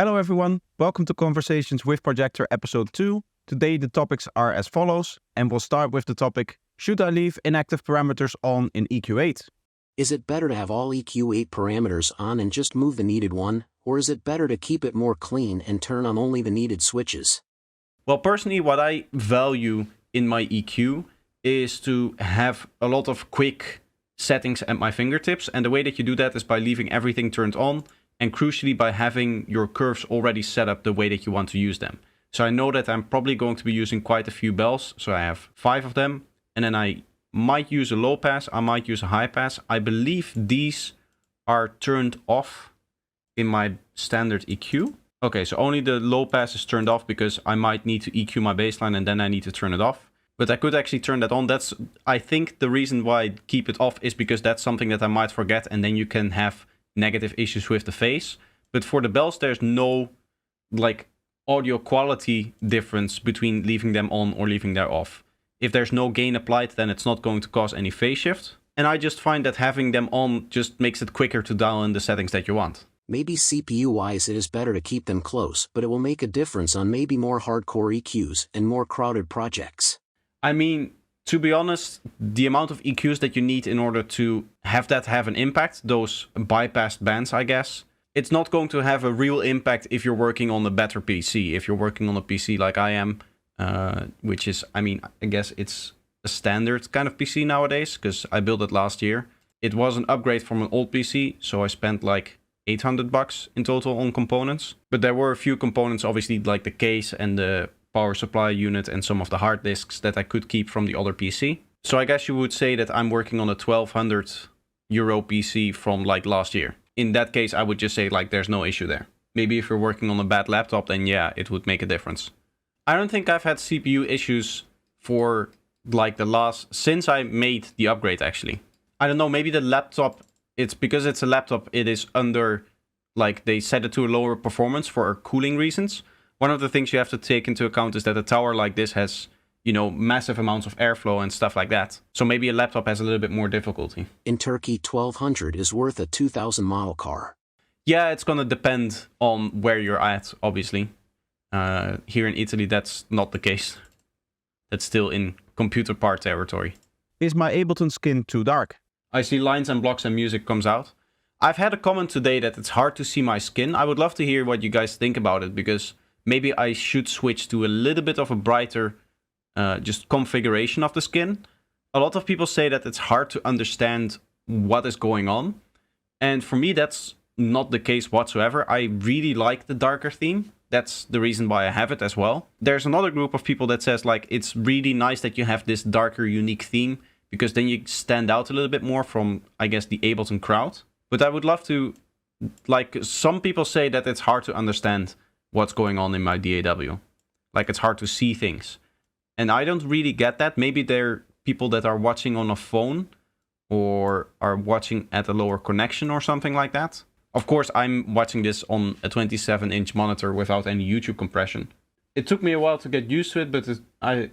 Hello everyone, welcome to Conversations with Projektor episode 2. Today the topics are as follows, and we'll start with the topic, should I leave inactive parameters on in EQ8? Is it better to have all EQ8 parameters on and just move the needed one, or is it better to keep it more clean and turn on only the needed switches? Well, personally, what I value in my EQ is to have a lot of quick settings at my fingertips, and the way that you do that is by leaving everything turned on, and crucially by having your curves already set up the way that you want to use them. So I know that I'm probably going to be using quite a few bells, so I have 5 of them, and then I might use a low pass, I might use a high pass. I believe these are turned off in my standard EQ. Okay, so only the low pass is turned off because I might need to EQ my bassline and then I need to turn it off. But I could actually turn that on. That's, I think the reason why I keep it off is because that's something that I might forget, and then you can have negative issues with the phase. But for the bells, there's no like audio quality difference between leaving them on or leaving them off. If there's no gain applied, then it's not going to cause any phase shift. And I just find that having them on just makes it quicker to dial in the settings that you want. Maybe CPU-wise it is better to keep them close, but it will make a difference on maybe more hardcore EQs and more crowded projects. I mean, to be honest, the amount of EQs that you need in order to have that have an impact, those bypassed bands, I guess, it's not going to have a real impact if you're working on a better PC. If you're working on a PC like I am, which is, I mean, I guess it's a standard kind of PC nowadays, because I built it last year. It was an upgrade from an old PC, so I spent like $800 in total on components. But there were a few components, obviously, like the case and the power supply unit and some of the hard disks that I could keep from the other PC. So I guess you would say that I'm working on a €1,200 PC from like last year. In that case, I would just say like there's no issue there. Maybe if you're working on a bad laptop, then yeah, it would make a difference. I don't think I've had CPU issues for like since I made the upgrade actually. I don't know, maybe the laptop, it's because it's a laptop, it is under, like they set it to a lower performance for cooling reasons. One of the things you have to take into account is that a tower like this has, you know, massive amounts of airflow and stuff like that. So maybe a laptop has a little bit more difficulty. In Turkey, 1200 is worth a 2000 model car. Yeah, it's going to depend on where you're at, obviously. Here in Italy, that's not the case. That's still in computer part territory. Is my Ableton skin too dark? I see lines and blocks and music comes out. I've had a comment today that it's hard to see my skin. I would love to hear what you guys think about it, because maybe I should switch to a little bit of a brighter just configuration of the skin. A lot of people say that it's hard to understand what is going on. And for me, that's not the case whatsoever. I really like the darker theme. That's the reason why I have it as well. There's another group of people that says like it's really nice that you have this darker, unique theme, because then you stand out a little bit more from, I guess, the Ableton crowd. But I would love to, like, some people say that it's hard to understand what's going on in my DAW. Like, it's hard to see things. And I don't really get that. Maybe they're people that are watching on a phone or are watching at a lower connection or something like that. Of course, I'm watching this on a 27-inch monitor without any YouTube compression. It took me a while to get used to it, but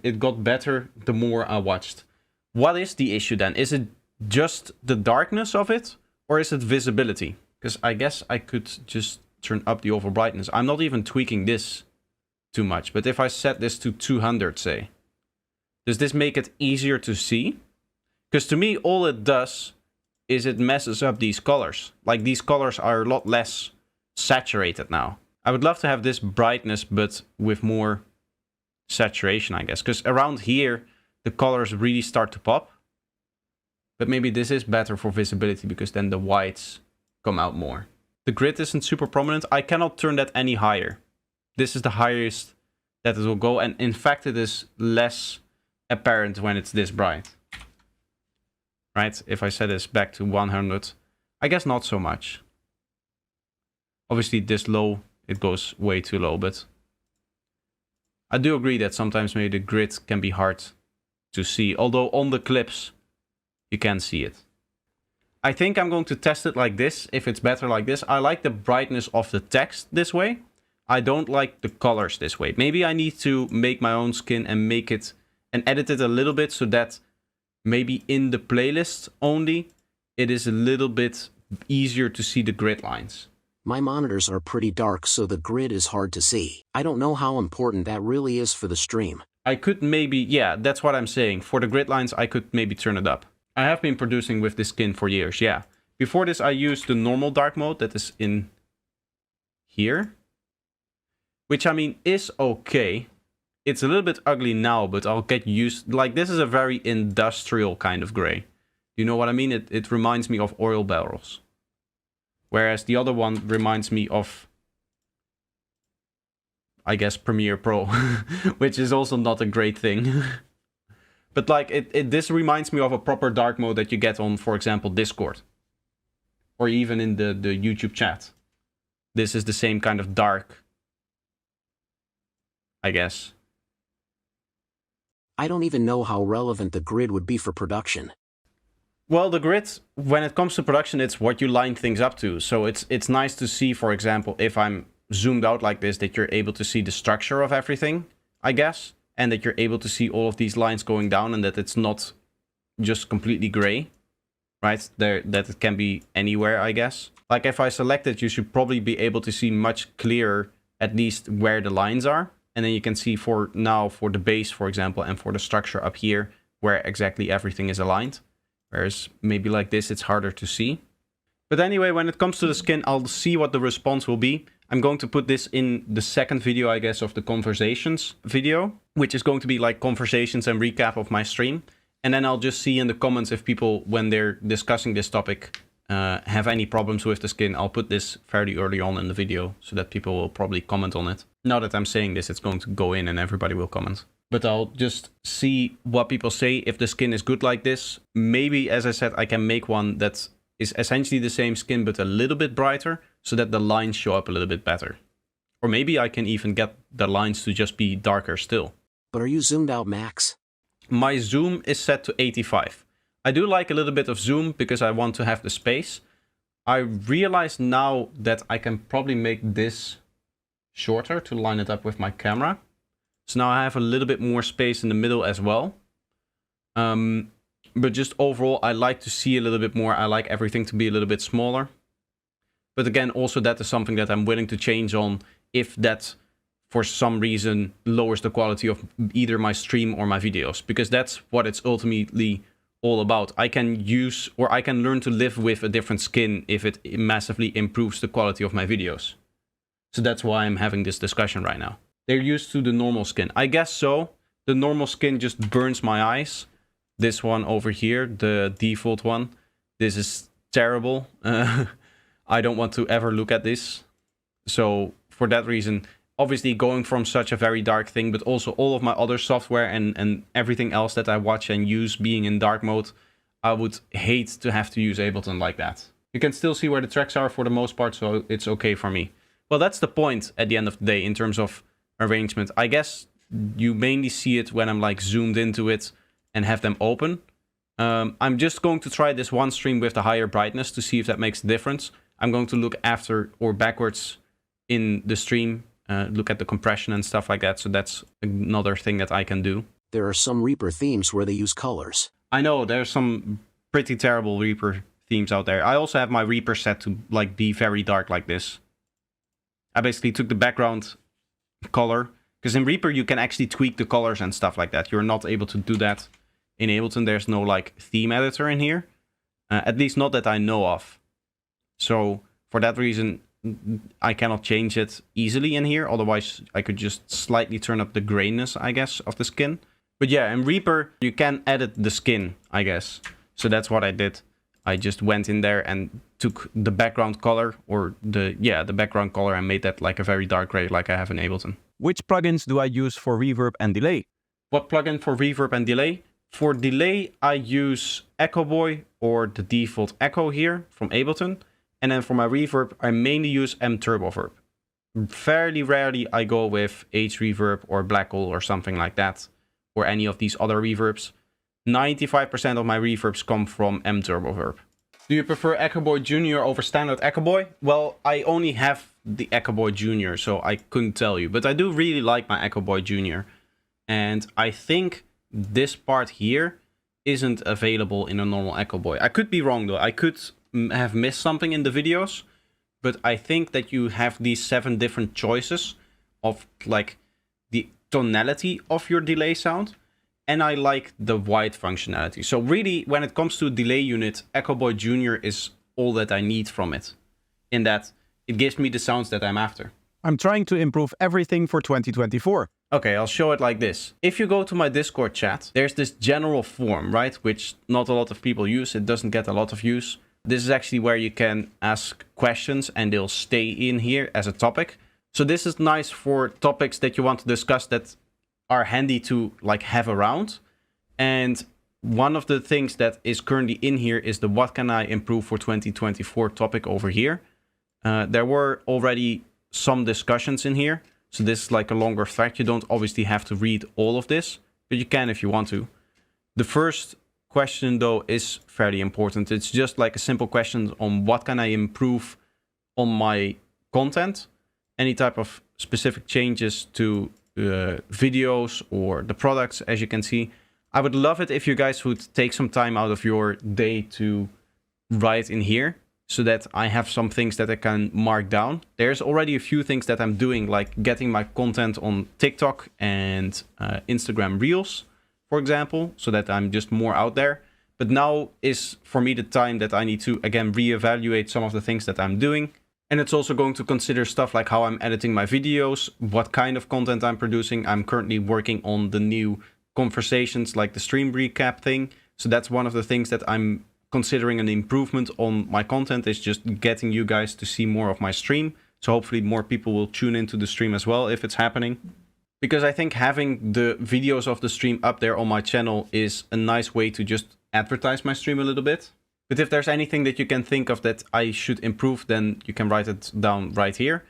it got better the more I watched. What is the issue then? Is it just the darkness of it, or is it visibility? Because I guess I could just turn up the overall brightness. I'm not even tweaking this too much, but if I set this to 200, say, does this make it easier to see? Because to me, all it does is it messes up these colors. Like, these colors are a lot less saturated now. I would love to have this brightness, but with more saturation, I guess. Because around here, the colors really start to pop. But maybe this is better for visibility, because then the whites come out more. The grid isn't super prominent. I cannot turn that any higher. This is the highest that it will go. And in fact, it is less apparent when it's this bright. Right? If I set this back to 100, I guess not so much. Obviously, this low, it goes way too low. But I do agree that sometimes maybe the grid can be hard to see. Although on the clips, you can see it. I think I'm going to test it like this, if it's better like this. I like the brightness of the text this way. I don't like the colors this way. Maybe I need to make my own skin and make it and edit it a little bit so that maybe in the playlist only, it is a little bit easier to see the grid lines. My monitors are pretty dark, so the grid is hard to see. I don't know how important that really is for the stream. I could maybe, yeah, that's what I'm saying. For the grid lines, I could maybe turn it up. I have been producing with this skin for years, yeah. Before this, I used the normal dark mode that is in here. Which, I mean, is okay. It's a little bit ugly now, but I'll get used... Like, this is a very industrial kind of gray. You know what I mean? It reminds me of oil barrels. Whereas the other one reminds me of, I guess, Premiere Pro. Which is also not a great thing. But like, this reminds me of a proper dark mode that you get on, for example, Discord. Or even in the YouTube chat. This is the same kind of dark, I guess. I don't even know how relevant the grid would be for production. Well, the grid, when it comes to production, it's what you line things up to. So it's nice to see, for example, if I'm zoomed out like this, that you're able to see the structure of everything, I guess. And that you're able to see all of these lines going down and that it's not just completely gray, right? That it can be anywhere, I guess. Like if I select it, you should probably be able to see much clearer, at least where the lines are. And then you can see for the bass, for example, and for the structure up here, where exactly everything is aligned. Whereas maybe like this, it's harder to see. But anyway, when it comes to the skin, I'll see what the response will be. I'm going to put this in the second video, I guess, of the conversations video, which is going to be like conversations and recap of my stream. And then I'll just see in the comments if people, when they're discussing this topic, have any problems with the skin. I'll put this fairly early on in the video so that people will probably comment on it. Now that I'm saying this, it's going to go in and everybody will comment. But I'll just see what people say. If the skin is good like this, maybe, as I said, I can make one that is essentially the same skin but a little bit brighter so that the lines show up a little bit better. Or maybe I can even get the lines to just be darker still. But are you zoomed out max? My zoom is set to 85. I do like a little bit of zoom because I want to have the space. I realize now that I can probably make this shorter to line it up with my camera. So now I have a little bit more space in the middle as well. But just overall, I like to see a little bit more. I like everything to be a little bit smaller. But again, also that is something that I'm willing to change on if that for some reason lowers the quality of either my stream or my videos. Because that's what it's ultimately all about. I can use, or I can learn to live with a different skin if it massively improves the quality of my videos. So that's why I'm having this discussion right now. They're used to the normal skin. I guess so. The normal skin just burns my eyes. This one over here, the default one. This is terrible. I don't want to ever look at this. So for that reason, obviously going from such a very dark thing, but also all of my other software and everything else that I watch and use being in dark mode, I would hate to have to use Ableton like that. You can still see where the tracks are for the most part, so it's okay for me. Well, that's the point at the end of the day in terms of arrangement. I guess you mainly see it when I'm like zoomed into it and have them open. I'm just going to try this one stream with the higher brightness to see if that makes a difference. I'm going to look after or backwards in the stream, look at the compression and stuff like that. So that's another thing that I can do. There are some Reaper themes where they use colors. I know there's some pretty terrible Reaper themes out there. I also have my Reaper set to like be very dark like this. I basically took the background color, because in Reaper you can actually tweak the colors and stuff like that. You're not able to do that in Ableton. There's no like theme editor in here, at least not that I know of. So for that reason, I cannot change it easily in here. Otherwise, I could just slightly turn up the grayness, I guess, of the skin. But yeah, in Reaper, you can edit the skin, I guess. So that's what I did. I just went in there and took the background color, or the background color, and made that like a very dark gray like I have in Ableton. Which plugins do I use for reverb and delay? What plugin for reverb and delay? For delay, I use Echo Boy or the default Echo here from Ableton. And then for my reverb, I mainly use M-Turboverb. Fairly rarely I go with H-Reverb or Black Hole or something like that, or any of these other reverbs. 95% of my reverbs come from M-Turboverb. Do you prefer Echo Boy Junior over standard Echo Boy? Well, I only have the Echo Boy Junior, so I couldn't tell you. But I do really like my Echo Boy Junior. And I think this part here isn't available in a normal Echo Boy. I could be wrong though. I could have missed something in the videos. but I think that you have these 7 different choices of like the tonality of your delay sound. And I like the wide functionality. So really, when it comes to a delay unit, Echo Boy Jr. is all that I need from it, in that it gives me the sounds that I'm after. I'm trying to improve everything for 2024. Okay, I'll show it like this. If you go to my Discord chat, there's this general form, right? Which not a lot of people use. It doesn't get a lot of use. This is actually where you can ask questions and they'll stay in here as a topic. So this is nice for topics that you want to discuss that are handy to like have around. And one of the things that is currently in here is the what can I improve for 2024 topic over here. There were already some discussions in here. So this is like a longer thread. You don't obviously have to read all of this, but you can if you want to. The first question though is fairly important. It's just like a simple question on what can I improve on my content. Any type of specific changes to videos or the products, as you can see. I would love it if you guys would take some time out of your day to write in here, so that I have some things that I can mark down. There's already a few things that I'm doing, like getting my content on TikTok and Instagram Reels, for example, so that I'm just more out there. But now is for me the time that I need to, again, reevaluate some of the things that I'm doing. And it's also going to consider stuff like how I'm editing my videos, what kind of content I'm producing. I'm currently working on the new conversations, like the stream recap thing. So that's one of the things that I'm considering an improvement on my content, is just getting you guys to see more of my stream. So hopefully more people will tune into the stream as well if it's happening. Because I think having the videos of the stream up there on my channel is a nice way to just advertise my stream a little bit. But if there's anything that you can think of that I should improve, then you can write it down right here.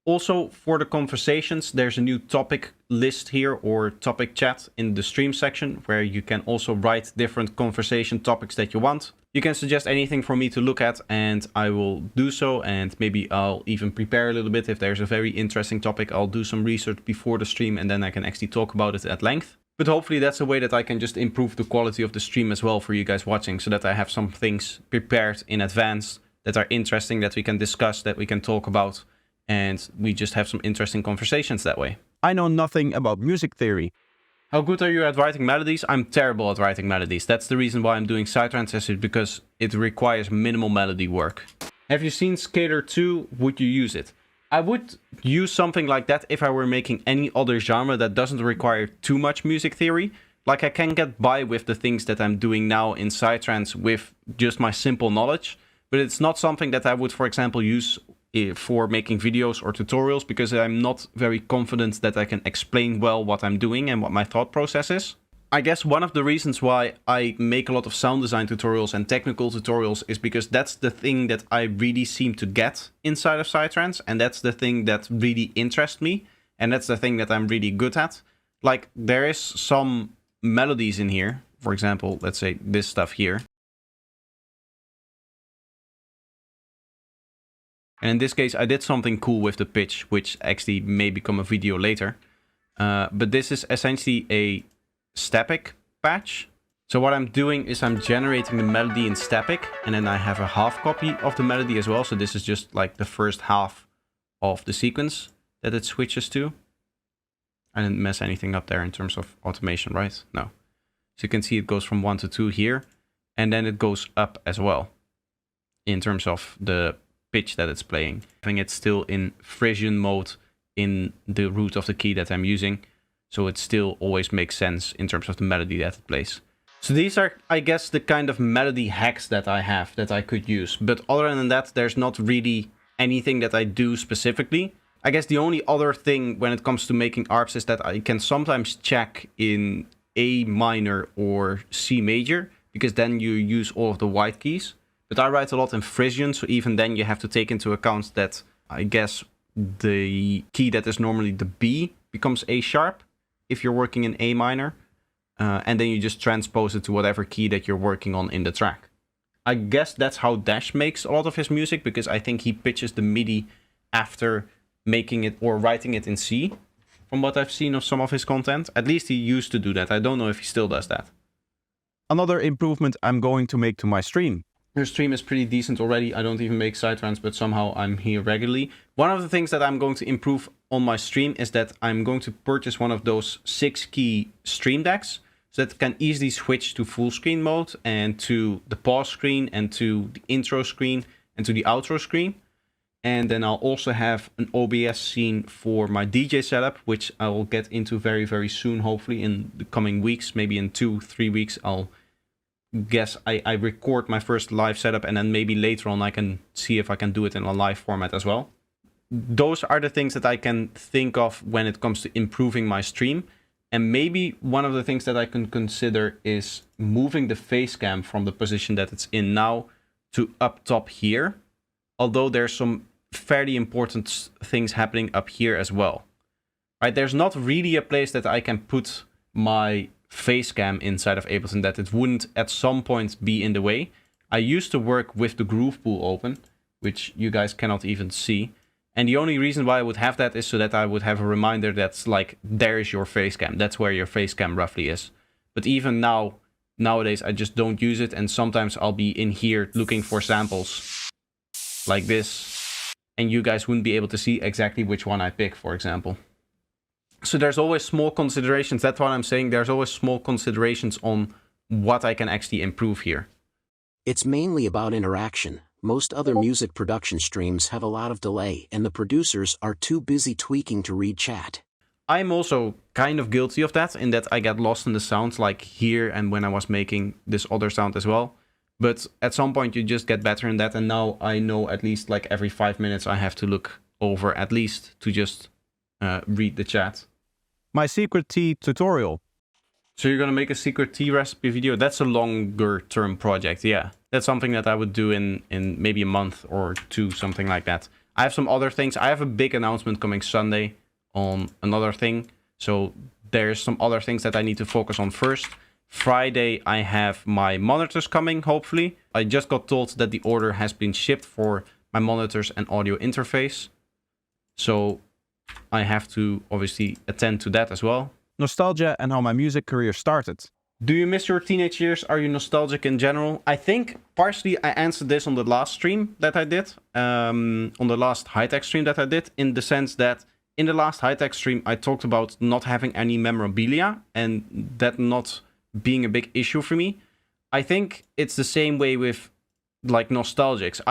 Also, for the conversations, there's a new topic list here, or topic chat in the stream section, where you can also write different conversation topics that you want. You can suggest anything for me to look at and I will do so, and maybe I'll even prepare a little bit. If there's a very interesting topic, I'll do some research before the stream and then I can actually talk about it at length. But hopefully that's a way that I can just improve the quality of the stream as well for you guys watching, so that I have some things prepared in advance that are interesting, that we can discuss, that we can talk about, and we just have some interesting conversations that way. I know nothing about music theory. How good are you at writing melodies? I'm terrible at writing melodies. That's the reason why I'm doing psy-trance, because it requires minimal melody work. Have you seen Scalar 2? Would you use it? I would use something like that if I were making any other genre that doesn't require too much music theory. Like, I can get by with the things that I'm doing now in psy-trance with just my simple knowledge. But it's not something that I would, for example, use for making videos or tutorials, because I'm not very confident that I can explain well what I'm doing and what my thought process is. I guess one of the reasons why I make a lot of sound design tutorials and technical tutorials is because that's the thing that I really seem to get inside of psy-trance, and that's the thing that really interests me, and that's the thing that I'm really good at. Like, there is some melodies in here, for example, let's say this stuff here. And in this case, I did something cool with the pitch, which actually may become a video later. But this is essentially a static patch. So what I'm doing is I'm generating the melody in static, and then I have a half copy of the melody as well. So this is just like the first half of the sequence that it switches to. I didn't mess anything up there in terms of automation, right? No. So you can see it goes from 1 to 2 here, and then it goes up as well in terms of the pitch that it's playing. Having it still in Frisian mode in the root of the key that I'm using, so it still always makes sense in terms of the melody that it plays. So these are, I guess, the kind of melody hacks that I have that I could use. But other than that, there's not really anything that I do specifically. I guess the only other thing when it comes to making ARPs is that I can sometimes check in A minor or C major, because then you use all of the white keys. But I write a lot in Frisian, so even then you have to take into account that, I guess, the key that is normally the B becomes A sharp if you're working in A minor. And then you just transpose it to whatever key that you're working on in the track. I guess that's how Dash makes a lot of his music, because I think he pitches the MIDI after making it or writing it in C, from what I've seen of some of his content. At least he used to do that. I don't know if he still does that. Another improvement I'm going to make to my stream. Her stream is pretty decent already. I don't even make psy-trance, but somehow I'm here regularly. One of the things that I'm going to improve on my stream is that I'm going to purchase one of those 6-key stream decks, so that it can easily switch to full screen mode and to the pause screen and to the intro screen and to the outro screen. And then I'll also have an OBS scene for my DJ setup, which I will get into very, very soon, hopefully in the coming weeks. Maybe in 2-3 weeks, I'll guess I record my first live setup, and then maybe later on I can see if I can do it in a live format as well. Those are the things that I can think of when it comes to improving my stream. And maybe one of the things that I can consider is moving the face cam from the position that it's in now to up top here. Although there's some fairly important things happening up here as well. Right, there's not really a place that I can put my face cam inside of Ableton that it wouldn't at some point be in the way. I used to work with the groove pool open, which you guys cannot even see. And the only reason why I would have that is so that I would have a reminder that's like, there's your face cam. That's where your face cam roughly is. But even nowadays, I just don't use it. And sometimes I'll be in here looking for samples like this. And you guys wouldn't be able to see exactly which one I pick, for example. So there's always small considerations. That's what I'm saying. There's always small considerations on what I can actually improve here. It's mainly about interaction. Most other music production streams have a lot of delay, and the producers are too busy tweaking to read chat. I'm also kind of guilty of that, in that I get lost in the sounds, like here and when I was making this other sound as well. But at some point you just get better in that, and now I know at least like every 5 minutes I have to look over at least to just read the chat. My secret tea tutorial. So you're going to make a secret tea recipe video? That's a longer term project, yeah. That's something that I would do in maybe a month or two, something like that. I have some other things. I have a big announcement coming Sunday on another thing. So there's some other things that I need to focus on first. Friday, I have my monitors coming, hopefully. I just got told that the order has been shipped for my monitors and audio interface. So I have to obviously attend to that as well. Nostalgia and how my music career started. Do you miss your teenage years? Are you nostalgic in general? I think partially I answered this on the last stream that I did. On the last high-tech stream that I did. In the sense that in the last high-tech stream I talked about not having any memorabilia. And that not being a big issue for me. I think it's the same way with like nostalgics.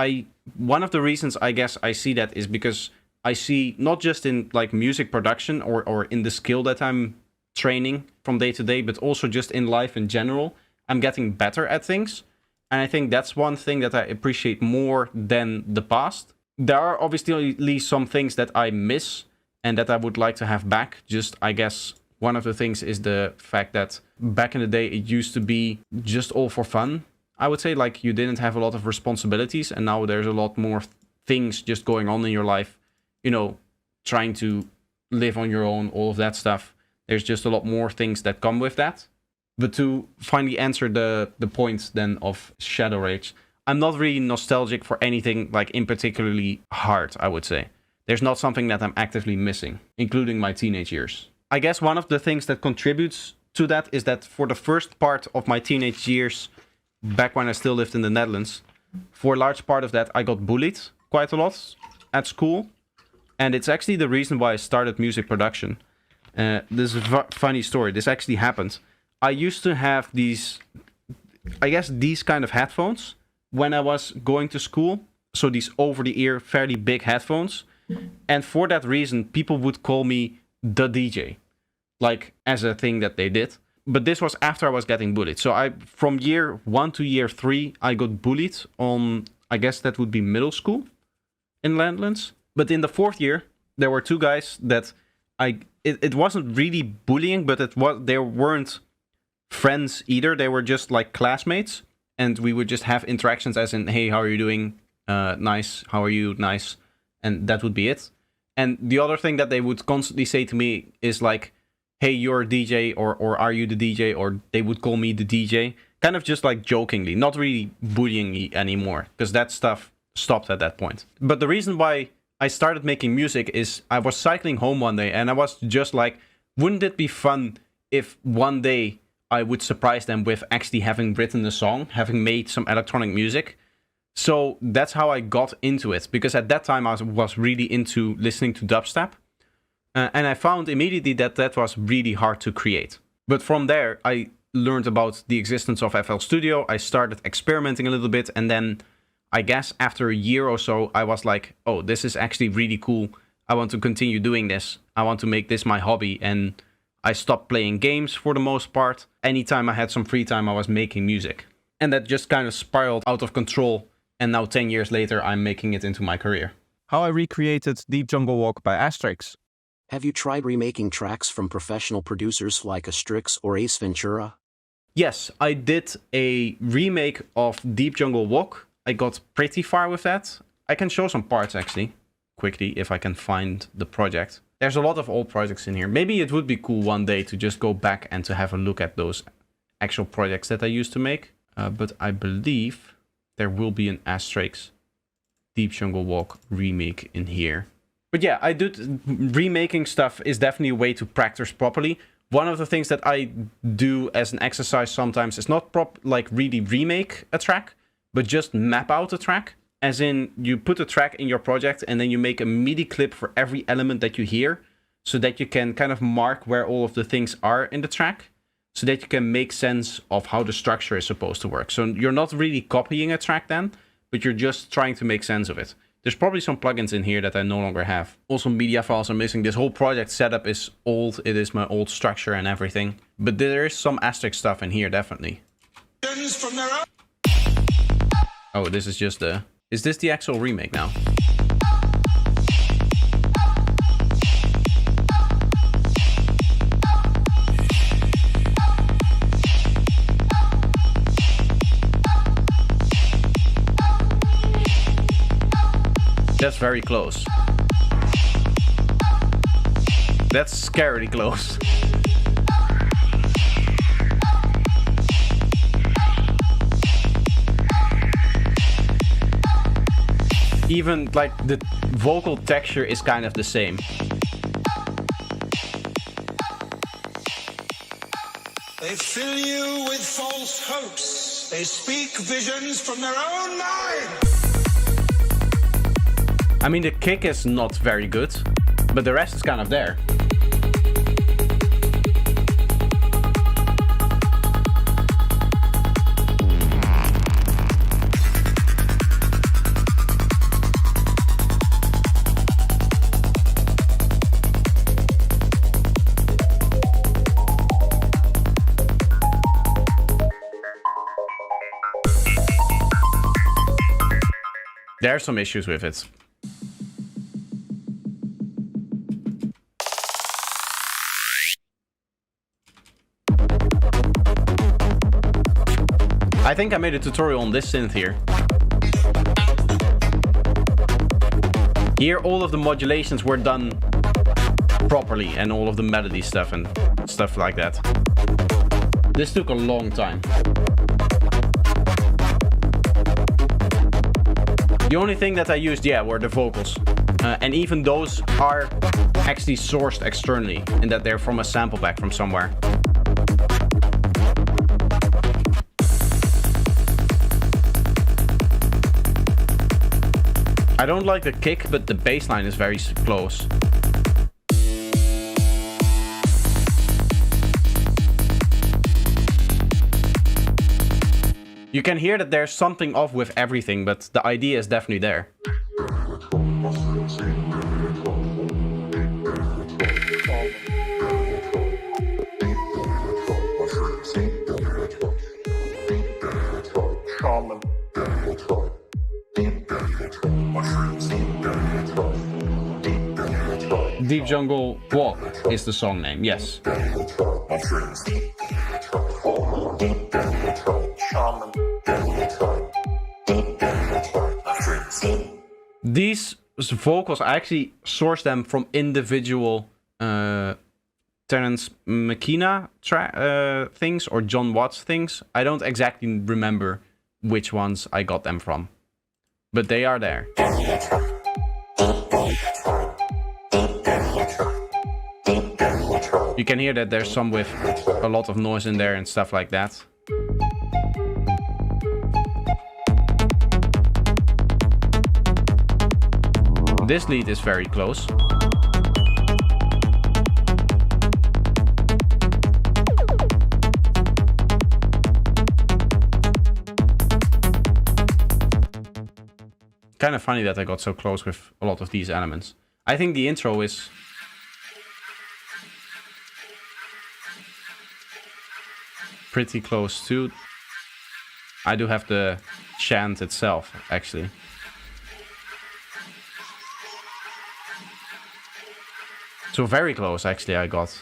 One of the reasons I guess I see that is because I see not just in like music production or in the skill that I'm training from day to day, but also just in life in general, I'm getting better at things. And I think that's one thing that I appreciate more than the past. There are obviously some things that I miss and that I would like to have back. Just, I guess, one of the things is the fact that back in the day, it used to be just all for fun. I would say like you didn't have a lot of responsibilities, and now there's a lot more things just going on in your life. You know, trying to live on your own, all of that stuff. There's just a lot more things that come with that. But to finally answer the point then of Shadow Rage, I'm not really nostalgic for anything like in particularly hard, I would say. There's not something that I'm actively missing, including my teenage years. I guess one of the things that contributes to that is that for the first part of my teenage years, back when I still lived in the Netherlands, for a large part of that I got bullied quite a lot at school. And it's actually the reason why I started music production. This is a funny story. This actually happened. I used to have these kind of headphones when I was going to school. So these over-the-ear, fairly big headphones. And for that reason, people would call me the DJ. Like, as a thing that they did. But this was after I was getting bullied. So from year 1 to year 3, I got bullied on, I guess that would be middle school in Netherlands. But in the 4th year, there were 2 guys that it wasn't really bullying, but they weren't friends either. They were just like classmates, and we would just have interactions as in, hey, how are you doing? Nice. How are you? Nice. And that would be it. And the other thing that they would constantly say to me is like, hey, you're a DJ, or are you the DJ? Or they would call me the DJ, kind of just like jokingly, not really bullying me anymore, because that stuff stopped at that point. But the reason why I started making music is I was cycling home one day and I was just like, wouldn't it be fun if one day I would surprise them with actually having written a song, having made some electronic music? So that's how I got into it, because at that time I was really into listening to dubstep. And I found immediately that that was really hard to create. But from there, I learned about the existence of FL Studio. I started experimenting a little bit. And then I guess after a year or so, I was like, oh, this is actually really cool. I want to continue doing this. I want to make this my hobby. And I stopped playing games for the most part. Anytime I had some free time, I was making music. And that just kind of spiraled out of control. And now 10 years later, I'm making it into my career. How I recreated Deep Jungle Walk by Astrix. Have you tried remaking tracks from professional producers like Astrix or Ace Ventura? Yes, I did a remake of Deep Jungle Walk. I got pretty far with that. I can show some parts actually, quickly, if I can find the project. There's a lot of old projects in here. Maybe it would be cool one day to just go back and to have a look at those actual projects that I used to make. But I believe there will be an Astrix Deep Jungle Walk remake in here. But yeah, remaking stuff is definitely a way to practice properly. One of the things that I do as an exercise sometimes is not really remake a track, but just map out a track. As in, you put a track in your project and then you make a MIDI clip for every element that you hear, so that you can kind of mark where all of the things are in the track, so that you can make sense of how the structure is supposed to work. So you're not really copying a track then, but you're just trying to make sense of it. There's probably some plugins in here that I no longer have. Also, media files are missing. This whole project setup is old. It is my old structure and everything. But there is some Astrix stuff in here, definitely. Oh, this is just the... Is this the actual remake now? That's very close. That's scarily close. Even like the vocal texture is kind of the same. They fill you with false hopes. They speak visions from their own mind. I mean, the kick is not very good, but the rest is kind of there. There are some issues with it. I think I made a tutorial on this synth here. Here all of the modulations were done properly and all of the melody stuff and stuff like that. This took a long time. The only thing that I used, were the vocals. And even those are actually sourced externally, in that they're from a sample pack from somewhere. I don't like the kick, but the bass line is very close. You can hear that there's something off with everything, but the idea is definitely there. Deep Jungle Walk is the song name, yes. These vocals, I actually sourced them from individual Terence McKenna things or John Watts things. I don't exactly remember which ones I got them from, but they are there. You can hear that there's some with a lot of noise in there and stuff like that. This lead is very close. Kind of funny that I got so close with a lot of these elements. I think the intro is pretty close too. I do have the chant itself, actually. So very close, actually, I got.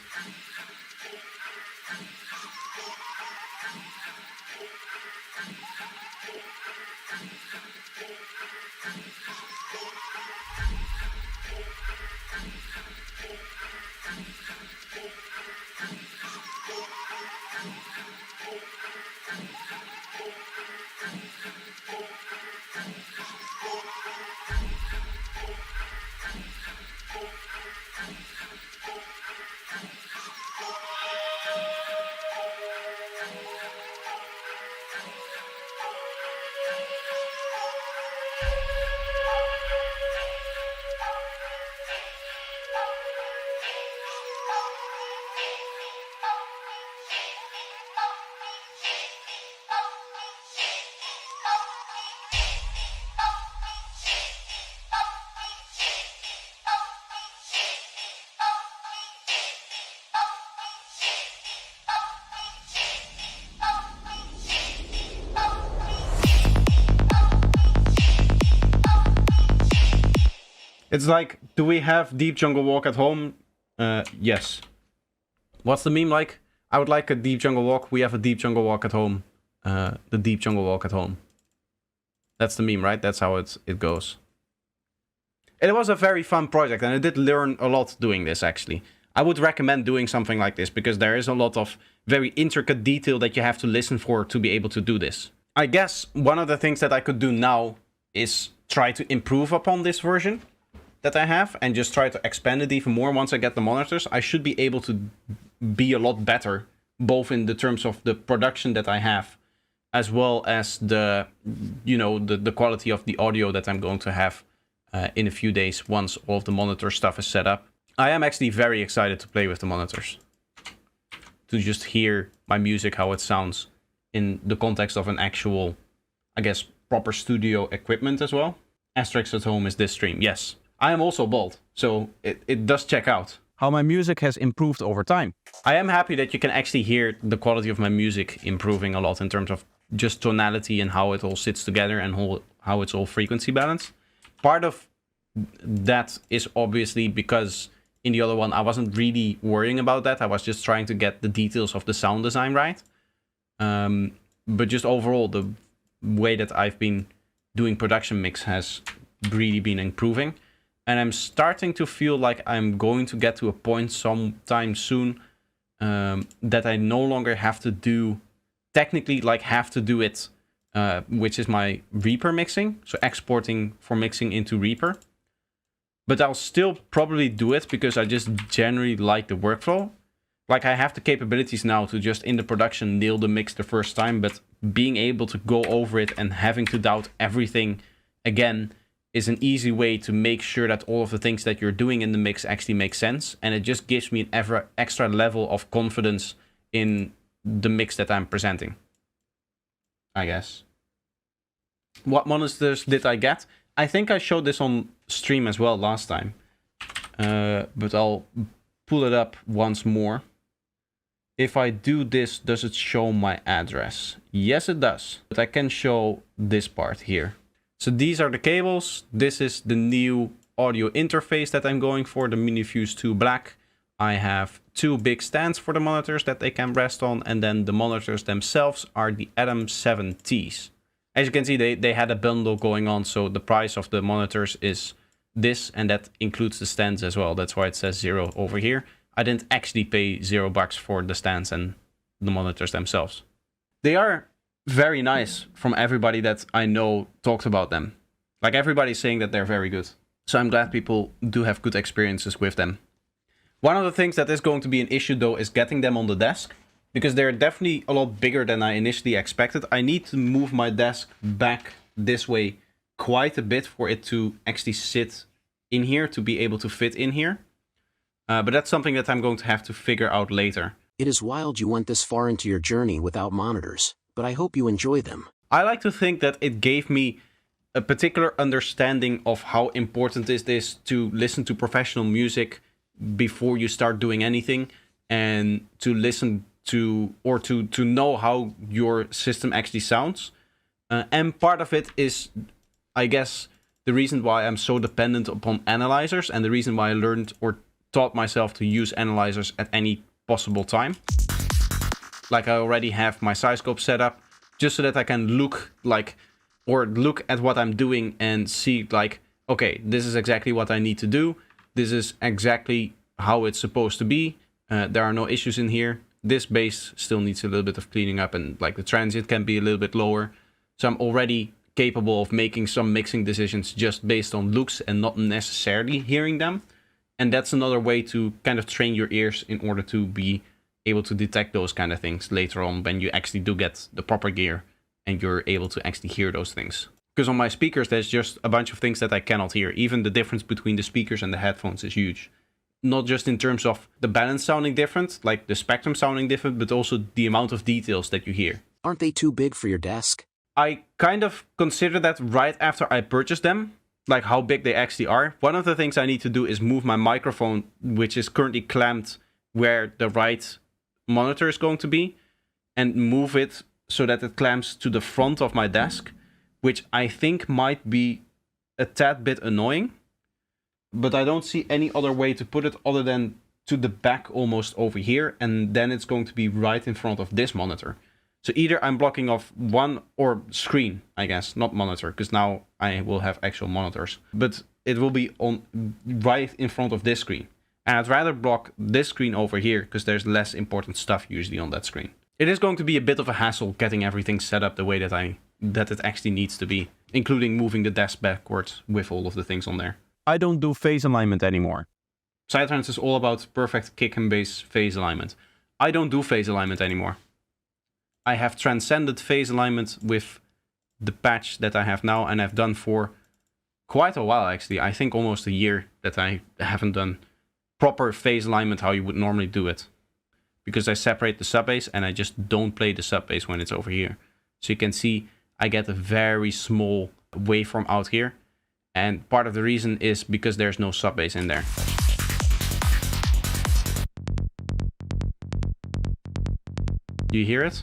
It's like, do we have Deep Jungle Walk at home? Yes. What's the meme like? I would like a Deep Jungle Walk. We have a Deep Jungle Walk at home. The Deep Jungle Walk at home. That's the meme, right? That's how it goes. It was a very fun project, and I did learn a lot doing this, actually. I would recommend doing something like this, because there is a lot of very intricate detail that you have to listen for to be able to do this. I guess one of the things that I could do now is try to improve upon this version that I have, and just try to expand it even more. Once I get the monitors, I should be able to be a lot better, both in the terms of the production that I have, as well as the, you know, the quality of the audio that I'm going to have in a few days once all of the monitor stuff is set up. I am actually very excited to play with the monitors, to just hear my music, how it sounds in the context of an actual, I guess, proper studio equipment as well. Astrix at home is this stream, yes. I am also bald, so it does check out. How my music has improved over time. I am happy that you can actually hear the quality of my music improving a lot in terms of just tonality and how it all sits together and how it's all frequency balanced. Part of that is obviously because in the other one, I wasn't really worrying about that. I was just trying to get the details of the sound design right. But just overall, the way that I've been doing production mix has really been improving. And I'm starting to feel like I'm going to get to a point sometime soon that I no longer have to do, technically like have to do it, which is my Reaper mixing. So exporting for mixing into Reaper. But I'll still probably do it because I just generally like the workflow. Like I have the capabilities now to just in the production nail the mix the first time, but being able to go over it and having to doubt everything again is an easy way to make sure that all of the things that you're doing in the mix actually make sense. And it just gives me an extra level of confidence in the mix that I'm presenting, I guess. What monitors did I get? I think I showed this on stream as well last time. But I'll pull it up once more. If I do this, does it show my address? Yes, it does. But I can show this part here. So these are the cables. This is the new audio interface that I'm going for, the Minifuse 2 Black. I have two big stands for the monitors that they can rest on, and then the monitors themselves are the Atom 7Ts. As you can see, they had a bundle going on, so the price of the monitors is this, and that includes the stands as well. That's why it says 0 over here. I didn't actually pay $0 for the stands and the monitors themselves. They are very nice from everybody that I know talked about them. Like everybody's saying that they're very good. So I'm glad people do have good experiences with them. One of the things that is going to be an issue though is getting them on the desk, because they're definitely a lot bigger than I initially expected. I need to move my desk back this way quite a bit for it to actually sit in here to be able to fit in here. But that's something that I'm going to have to figure out later. It is wild you went this far into your journey without monitors, but I hope you enjoy them. I like to think that it gave me a particular understanding of how important it is to listen to professional music before you start doing anything, and to listen to, or to know how your system actually sounds. And part of it is, I guess, the reason why I'm so dependent upon analyzers, and the reason why I learned or taught myself to use analyzers at any possible time. Like, I already have my psy-scope set up just so that I can look at what I'm doing and see like, okay, this is exactly what I need to do. This is exactly how it's supposed to be. There are no issues in here. This bass still needs a little bit of cleaning up, and like the transient can be a little bit lower. So I'm already capable of making some mixing decisions just based on looks and not necessarily hearing them. And that's another way to kind of train your ears in order to be able to detect those kind of things later on when you actually do get the proper gear and you're able to actually hear those things. Because on my speakers, there's just a bunch of things that I cannot hear. Even the difference between the speakers and the headphones is huge. Not just in terms of the balance sounding different, like the spectrum sounding different, but also the amount of details that you hear. Aren't they too big for your desk? I kind of consider that right after I purchased them, like how big they actually are. One of the things I need to do is move my microphone, which is currently clamped where the right monitor is going to be, and move it so that it clamps to the front of my desk, which I think might be a tad bit annoying. But I don't see any other way to put it other than to the back almost over here, and then it's going to be right in front of this monitor. So either I'm blocking off one, or screen, I guess, not monitor, because now I will have actual monitors. But it will be on right in front of this screen. And I'd rather block this screen over here, because there's less important stuff usually on that screen. It is going to be a bit of a hassle getting everything set up the way that it actually needs to be, including moving the desk backwards with all of the things on there. I don't do phase alignment anymore. Psy-trance is all about perfect kick and bass phase alignment. I don't do phase alignment anymore. I have transcended phase alignment with the patch that I have now, and I've done for quite a while actually. I think almost a year that I haven't done proper phase alignment how you would normally do it. Because I separate the sub bass and I just don't play the sub bass when it's over here. So you can see I get a very small waveform out here. And part of the reason is because there's no sub bass in there. Do you hear it?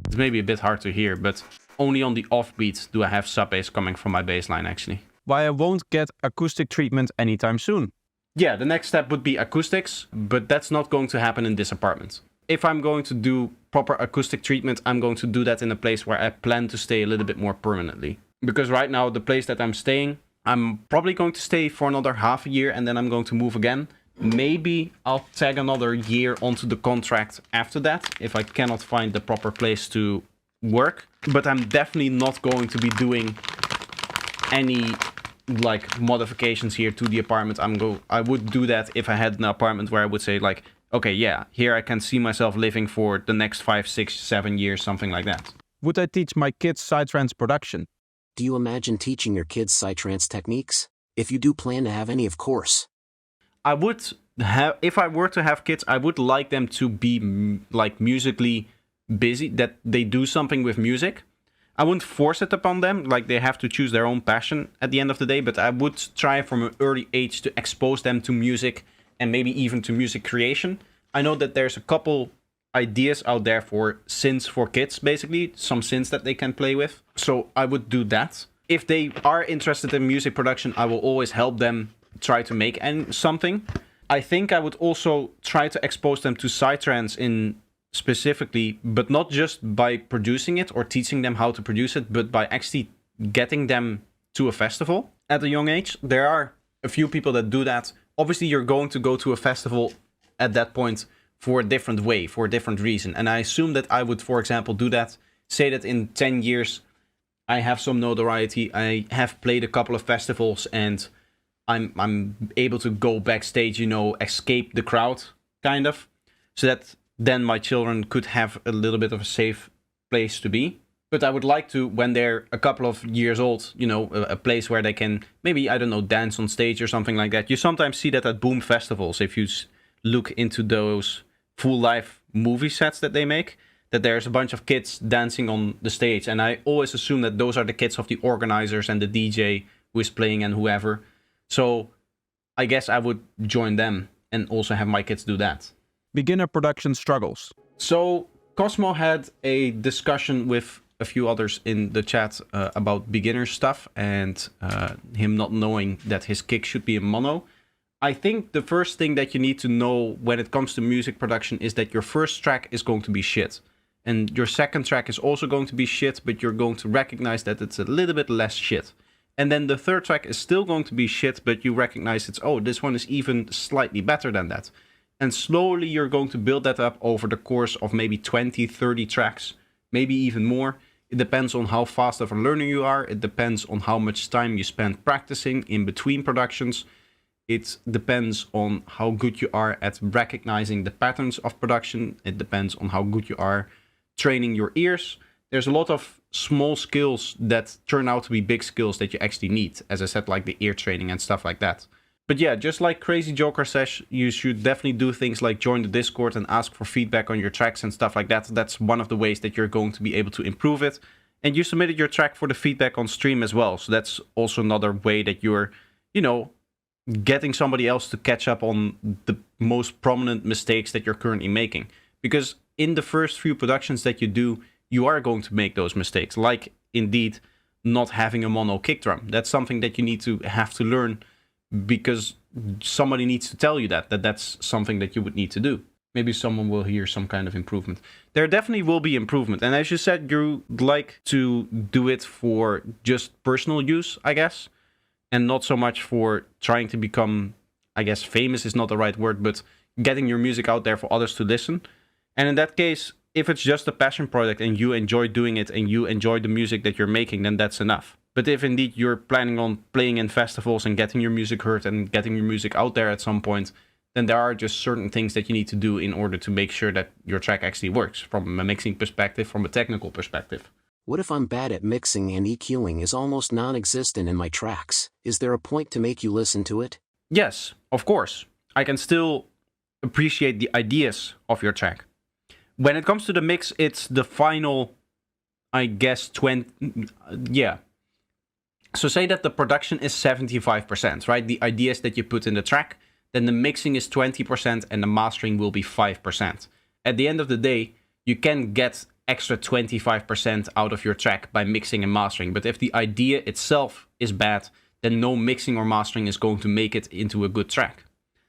It's maybe a bit hard to hear, but only on the offbeat do I have sub bass coming from my bass line actually. Why I won't get acoustic treatment anytime soon. Yeah, the next step would be acoustics, but that's not going to happen in this apartment. If I'm going to do proper acoustic treatment, I'm going to do that in a place where I plan to stay a little bit more permanently. Because right now, the place that I'm staying, I'm probably going to stay for another half a year and then I'm going to move again. Maybe I'll tag another year onto the contract after that, if I cannot find the proper place to work. But I'm definitely not going to be doing any like modifications here to the apartment. I would do that if I had an apartment where I would say like, okay, yeah, here I can see myself living for the next 5, 6, 7 years, something like that. Would I teach my kids psy-trance production? Do you imagine teaching your kids psy-trance techniques? If you do plan to have any, of course. I would have, if I were to have kids, I would like them to be like musically busy, that they do something with music. I wouldn't force it upon them, like they have to choose their own passion at the end of the day, but I would try from an early age to expose them to music and maybe even to music creation. I know that there's a couple ideas out there for synths for kids, basically, some synths that they can play with. So I would do that. If they are interested in music production, I will always help them try to make something. I think I would also try to expose them to psy-trance in specifically, but not just by producing it or teaching them how to produce it, but by actually getting them to a festival at a young age. There are a few people that do that. Obviously, you're going to go to a festival at that point for a different way, for a different reason. And I assume that I would, for example, do that. Say that in 10 years, I have some notoriety. I have played a couple of festivals and I'm able to go backstage, you know, escape the crowd, kind of. So that then my children could have a little bit of a safe place to be. But I would like to, when they're a couple of years old, you know, a place where they can maybe, I don't know, dance on stage or something like that. You sometimes see that at Boom festivals, if you look into those full life movie sets that they make, that there's a bunch of kids dancing on the stage. And I always assume that those are the kids of the organizers and the DJ who is playing and whoever. So I guess I would join them and also have my kids do that. Beginner production struggles. So Cosmo had a discussion with a few others in the chat about beginner stuff and him not knowing that his kick should be a mono. I think the first thing that you need to know when it comes to music production is that your first track is going to be shit. And your second track is also going to be shit, but you're going to recognize that it's a little bit less shit. And then the third track is still going to be shit, but you recognize it's, oh, this one is even slightly better than that. And slowly you're going to build that up over the course of maybe 20, 30 tracks, maybe even more. It depends on how fast of a learner you are. It depends on how much time you spend practicing in between productions. It depends on how good you are at recognizing the patterns of production. It depends on how good you are training your ears. There's a lot of small skills that turn out to be big skills that you actually need. As I said, like the ear training and stuff like that. But yeah, just like Crazy Joker says, you should definitely do things like join the Discord and ask for feedback on your tracks and stuff like that. That's one of the ways that you're going to be able to improve it. And you submitted your track for the feedback on stream as well. So that's also another way that you're, you know, getting somebody else to catch up on the most prominent mistakes that you're currently making. Because in the first few productions that you do, you are going to make those mistakes. Like, indeed, not having a mono kick drum. That's something that you have to learn, because somebody needs to tell you that that's something that you would need to do. Maybe someone will hear some kind of improvement. There definitely will be improvement. And as you said, you like to do it for just personal use, I guess. And not so much for trying to become, I guess famous is not the right word, but getting your music out there for others to listen. And in that case, if it's just a passion project and you enjoy doing it and you enjoy the music that you're making, then that's enough. But if indeed you're planning on playing in festivals and getting your music heard and getting your music out there at some point, then there are just certain things that you need to do in order to make sure that your track actually works from a mixing perspective, from a technical perspective. What if I'm bad at mixing and EQing is almost non-existent in my tracks? Is there a point to make you listen to it? Yes, of course. I can still appreciate the ideas of your track. When it comes to the mix, it's the final, I guess, 20... Yeah. So say that the production is 75%, right? The ideas that you put in the track, then the mixing is 20% and the mastering will be 5%. At the end of the day, you can get extra 25% out of your track by mixing and mastering. But if the idea itself is bad, then no mixing or mastering is going to make it into a good track.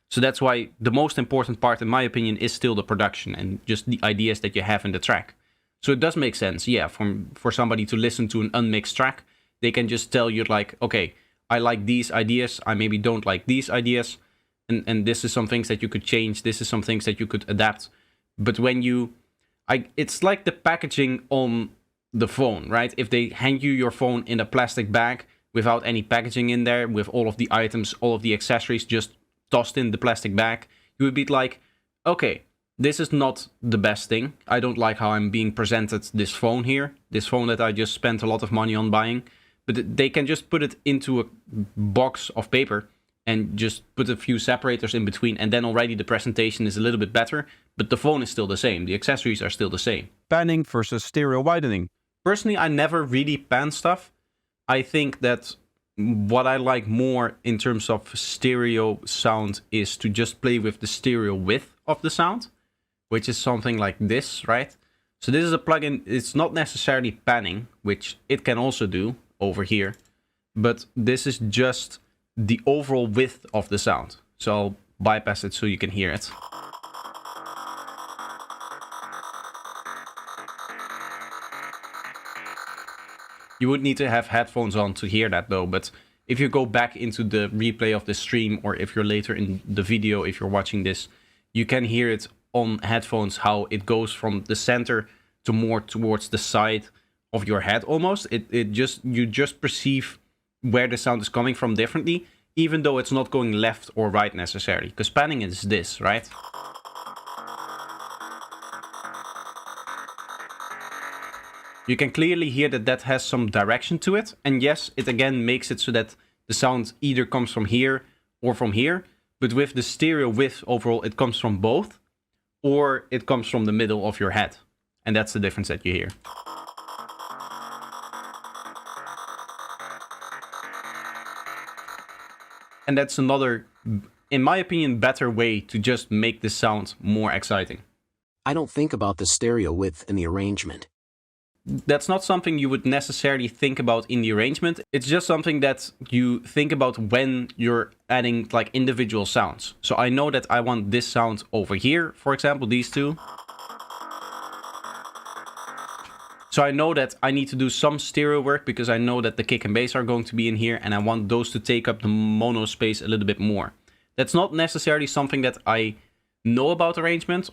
So that's why the most important part, in my opinion, is still the production and just the ideas that you have in the track. So it does make sense, yeah, for somebody to listen to an unmixed track. They can just tell you like, okay, I like these ideas, I maybe don't like these ideas, and this is some things that you could change, this is some things that you could adapt. But when it's like the packaging on the phone, right? If they hand you your phone in a plastic bag without any packaging in there, with all of the items, all of the accessories just tossed in the plastic bag, you would be like, okay, this is not the best thing. I don't like how I'm being presented this phone here, this phone that I just spent a lot of money on buying. But they can just put it into a box of paper and just put a few separators in between, and then already the presentation is a little bit better, but the phone is still the same. The accessories are still the same. Panning versus stereo widening. Personally, I never really pan stuff. I think that what I like more in terms of stereo sound is to just play with the stereo width of the sound, which is something like this, right? So this is a plugin. It's not necessarily panning, which it can also do over here, but this is just the overall width of the sound. So I'll bypass it so you can hear it. You would need to have headphones on to hear that though, but if you go back into the replay of the stream, or if you're later in the video, if you're watching this, you can hear it on headphones, how it goes from the center to more towards the side of your head almost. You just perceive where the sound is coming from differently, even though it's not going left or right necessarily, because panning is this, right? You can clearly hear that that has some direction to it. And yes, it again makes it so that the sound either comes from here or from here. But with the stereo width overall, it comes from both. Or it comes from the middle of your head. And that's the difference that you hear. And that's another, in my opinion, better way to just make the sound more exciting. I don't think about the stereo width in the arrangement. That's not something you would necessarily think about in the arrangement. It's just something that you think about when you're adding like individual sounds. So I know that I want this sound over here, for example, these two. So I know that I need to do some stereo work because I know that the kick and bass are going to be in here and I want those to take up the mono space a little bit more. That's not necessarily something that I know about arrangement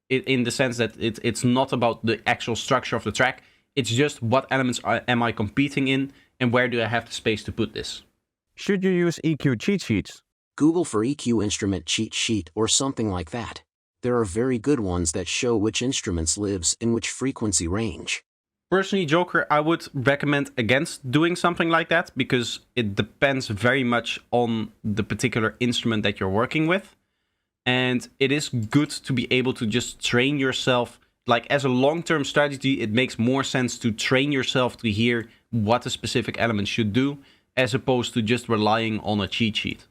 in the sense that it's not about the actual structure of the track. It's just what elements am I competing in and where do I have the space to put this. Should you use EQ cheat sheets? Google for EQ instrument cheat sheet or something like that. There are very good ones that show which instruments lives in which frequency range. Personally, Joker, I would recommend against doing something like that because it depends very much on the particular instrument that you're working with. And it is good to be able to just train yourself. Like as a long-term strategy, it makes more sense to train yourself to hear what a specific element should do as opposed to just relying on a cheat sheet.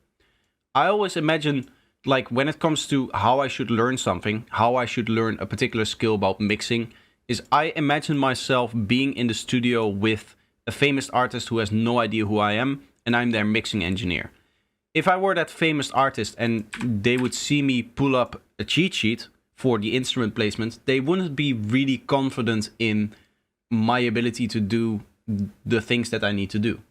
I always imagine, like when it comes to how I should learn something, how I should learn a particular skill about mixing, is I imagine myself being in the studio with a famous artist who has no idea who I am, and I'm their mixing engineer. If I were that famous artist and they would see me pull up a cheat sheet for the instrument placement, they wouldn't be really confident in my ability to do the things that I need to do.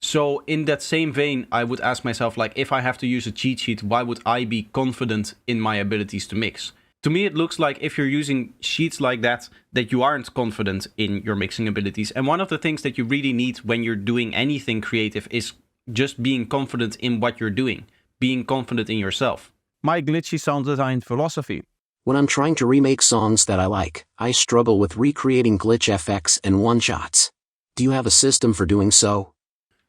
So in that same vein, I would ask myself, like, if I have to use a cheat sheet, why would I be confident in my abilities to mix? To me, it looks like if you're using sheets like that, that you aren't confident in your mixing abilities. And one of the things that you really need when you're doing anything creative is just being confident in what you're doing, being confident in yourself. My glitchy sound design philosophy. When I'm trying to remake songs that I like, I struggle with recreating glitch effects and one-shots. Do you have a system for doing so?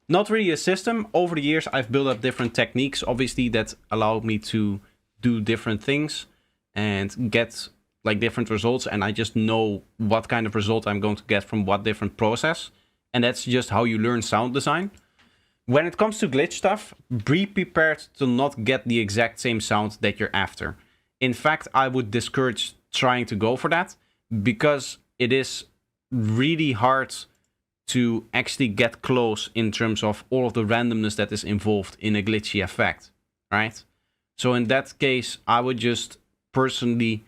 Not really a system. Over the years, I've built up different techniques, obviously, that allow me to do different things and get like different results. And I just know what kind of result I'm going to get from what different process. And that's just how you learn sound design. When it comes to glitch stuff, be prepared to not get the exact same sound that you're after. In fact, I would discourage trying to go for that because it is really hard to actually get close in terms of all of the randomness that is involved in a glitchy effect, right? So in that case, I would just personally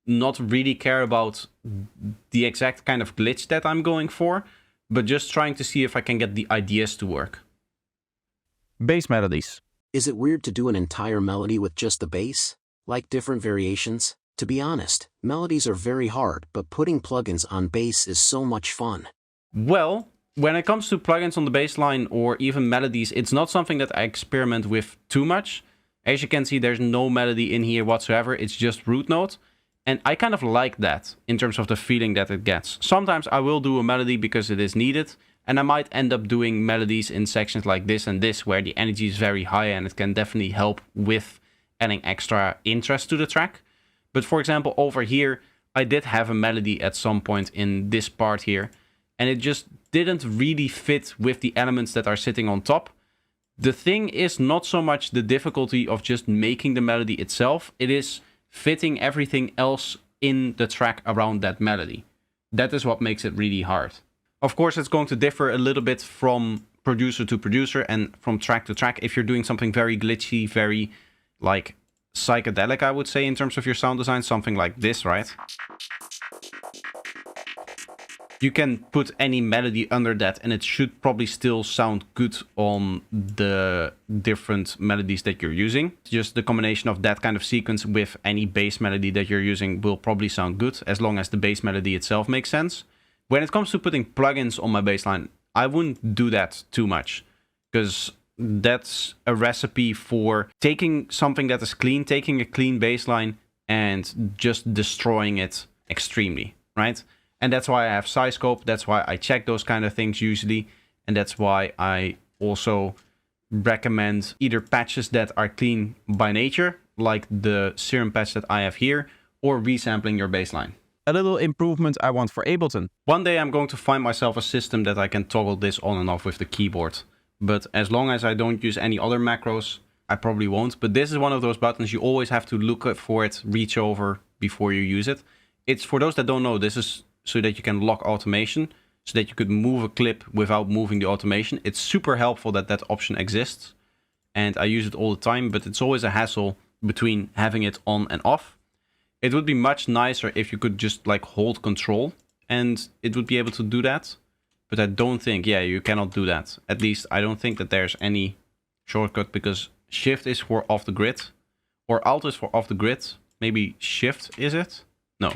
not really care about the exact kind of glitch that I'm going for, but just trying to see if I can get the ideas to work. Bass melodies. Is it weird to do an entire melody with just the bass? Like different variations? To be honest, melodies are very hard, but putting plugins on bass is so much fun. Well, when it comes to plugins on the bass line or even melodies, it's not something that I experiment with too much. As you can see, there's no melody in here whatsoever. It's just root note. And I kind of like that in terms of the feeling that it gets. Sometimes I will do a melody because it is needed. And I might end up doing melodies in sections like this and this, where the energy is very high and it can definitely help with adding extra interest to the track. But for example, over here, I did have a melody at some point in this part here, and it just didn't really fit with the elements that are sitting on top. The thing is not so much the difficulty of just making the melody itself, it is fitting everything else in the track around that melody. That is what makes it really hard. Of course, it's going to differ a little bit from producer to producer and from track to track. If you're doing something very glitchy, very like psychedelic, I would say, in terms of your sound design, something like this, right? You can put any melody under that and it should probably still sound good on the different melodies that you're using. Just the combination of that kind of sequence with any bass melody that you're using will probably sound good, as long as the bass melody itself makes sense. When it comes to putting plugins on my bassline, I wouldn't do that too much, because that's a recipe for taking something that is clean, taking a clean bassline and just destroying it extremely, right? And that's why I have scope. That's why I check those kind of things usually. And that's why I also recommend either patches that are clean by nature, like the serum patch that I have here, or resampling your bassline. A little improvement I want for Ableton. One day I'm going to find myself a system that I can toggle this on and off with the keyboard. But as long as I don't use any other macros, I probably won't. But this is one of those buttons you always have to look for it, reach over before you use it. It's for those that don't know, this is so that you can lock automation, so that you could move a clip without moving the automation. It's super helpful that that option exists. And I use it all the time, but it's always a hassle between having it on and off. It would be much nicer if you could just like hold control and it would be able to do that. But I don't think, yeah, you cannot do that. At least I don't think that there's any shortcut, because Shift is for off the grid or Alt is for off the grid. Maybe Shift, is it? No.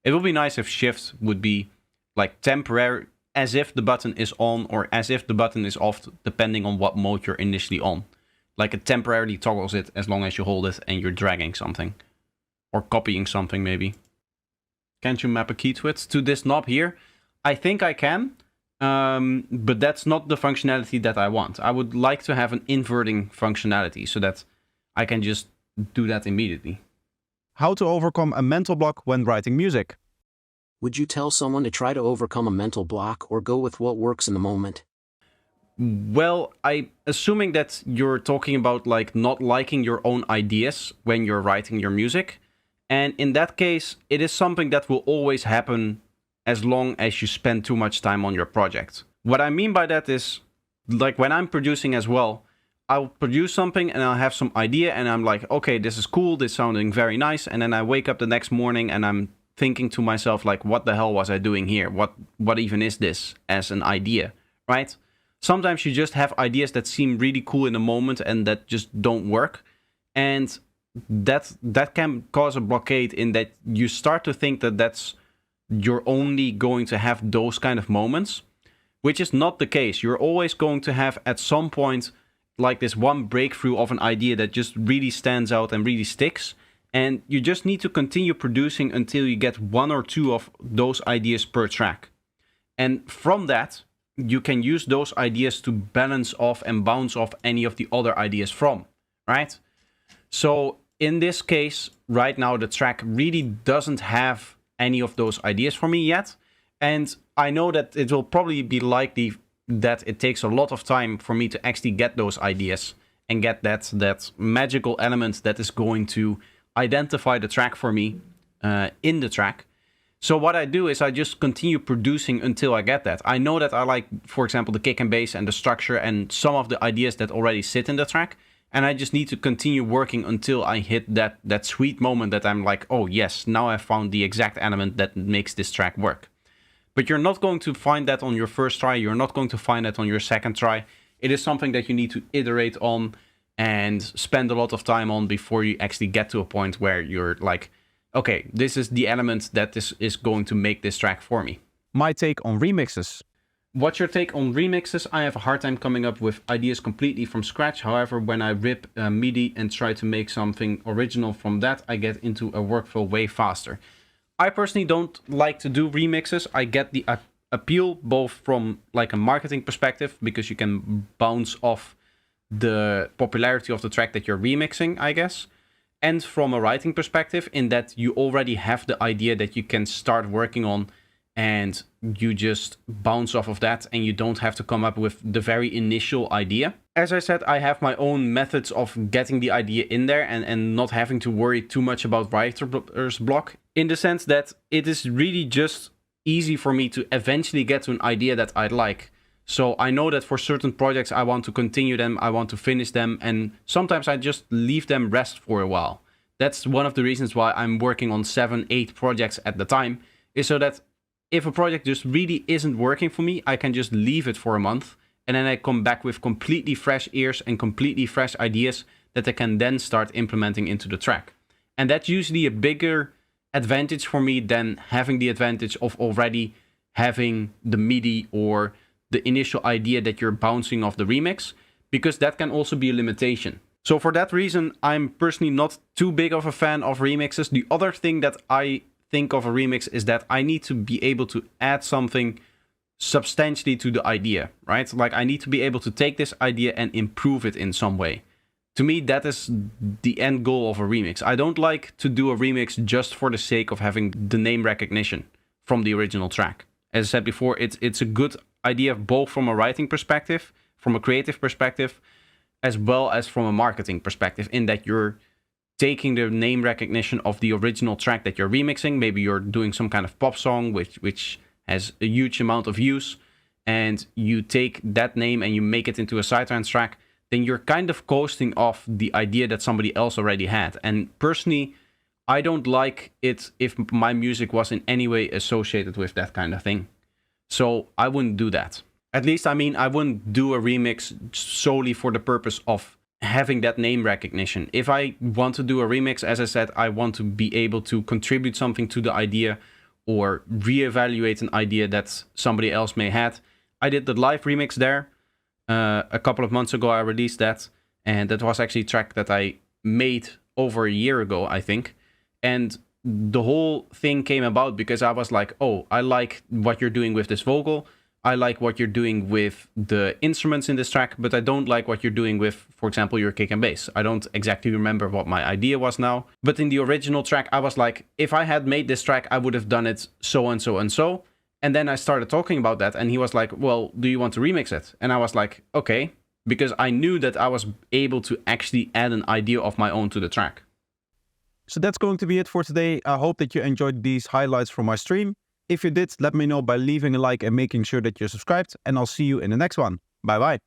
It would be nice if Shift would be like temporary, as if the button is on or as if the button is off, depending on what mode you're initially on. Like it temporarily toggles it as long as you hold it and you're dragging something. Or copying something maybe. Can't you map a key to it? To this knob here? I think I can. But that's not the functionality that I want. I would like to have an inverting functionality so that I can just do that immediately. How to overcome a mental block when writing music. Would you tell someone to try to overcome a mental block or go with what works in the moment? Well, I'm assuming that you're talking about like not liking your own ideas when you're writing your music. And in that case, it is something that will always happen as long as you spend too much time on your project. What I mean by that is, like when I'm producing as well, I'll produce something and I'll have some idea and I'm like, okay, this is cool, this is sounding very nice. And then I wake up the next morning and I'm thinking to myself, like, what the hell was I doing here? What even is this as an idea, right? Sometimes you just have ideas that seem really cool in the moment and that just don't work. And that can cause a blockade in that you start to think that you're only going to have those kind of moments, which is not the case. You're always going to have at some point like this one breakthrough of an idea that just really stands out and really sticks. And you just need to continue producing until you get one or two of those ideas per track. And from that, you can use those ideas to balance off and bounce off any of the other ideas from, right? So in this case, right now, the track really doesn't have any of those ideas for me yet. And I know that it will probably be likely that it takes a lot of time for me to actually get those ideas and get that magical element that is going to identify the track for me in the track. So what I do is I just continue producing until I get that. I know that I like, for example, the kick and bass and the structure and some of the ideas that already sit in the track. And I just need to continue working until I hit that sweet moment that I'm like, oh yes, now I've found the exact element that makes this track work. But you're not going to find that on your first try. You're not going to find that on your second try. It is something that you need to iterate on and spend a lot of time on before you actually get to a point where you're like, okay, this is the element that is going to make this track for me. My take on remixes. What's your take on remixes? I have a hard time coming up with ideas completely from scratch. However, when I rip MIDI and try to make something original from that, I get into a workflow way faster. I personally don't like to do remixes. I get the appeal both from like a marketing perspective, because you can bounce off the popularity of the track that you're remixing, I guess. And from a writing perspective, in that you already have the idea that you can start working on and you just bounce off of that and you don't have to come up with the very initial idea. As I said, I have my own methods of getting the idea in there and not having to worry too much about writer's block, in the sense that it is really just easy for me to eventually get to an idea that I like. So I know that for certain projects I want to continue them, I want to finish them, and sometimes I just leave them rest for a while. That's one of the reasons why I'm working on 7-8 projects at the time, is so that if a project just really isn't working for me, I can just leave it for a month and then I come back with completely fresh ears and completely fresh ideas that I can then start implementing into the track. And that's usually a bigger advantage for me than having the advantage of already having the MIDI or the initial idea that you're bouncing off the remix, because that can also be a limitation. So for that reason, I'm personally not too big of a fan of remixes. The other thing that I think of a remix is that I need to be able to add something substantially to the idea, right? Like I need to be able to take this idea and improve it in some way. To me, that is the end goal of a remix. I don't like to do a remix just for the sake of having the name recognition from the original track. As I said before, it's a good idea both from a writing perspective, from a creative perspective, as well as from a marketing perspective, in that you're taking the name recognition of the original track that you're remixing. Maybe you're doing some kind of pop song which has a huge amount of views, and you take that name and you make it into a psy-trance track, then you're kind of coasting off the idea that somebody else already had. And personally, I don't like it if my music was in any way associated with that kind of thing. So I wouldn't do that. At least, I mean, I wouldn't do a remix solely for the purpose of having that name recognition. If I want to do a remix, as I said, I want to be able to contribute something to the idea or reevaluate an idea that somebody else may have. I did the live remix there. A couple of months ago I released that, and that was actually a track that I made over a year ago, I think. And the whole thing came about because I was like, oh, I like what you're doing with this vocal. I like what you're doing with the instruments in this track, but I don't like what you're doing with, for example, your kick and bass. I don't exactly remember what my idea was now. But in the original track, I was like, if I had made this track, I would have done it so and so and so. And then I started talking about that, and he was like, well, do you want to remix it? And I was like, okay, because I knew that I was able to actually add an idea of my own to the track. So that's going to be it for today. I hope that you enjoyed these highlights from my stream. If you did, let me know by leaving a like and making sure that you're subscribed, and I'll see you in the next one. Bye bye.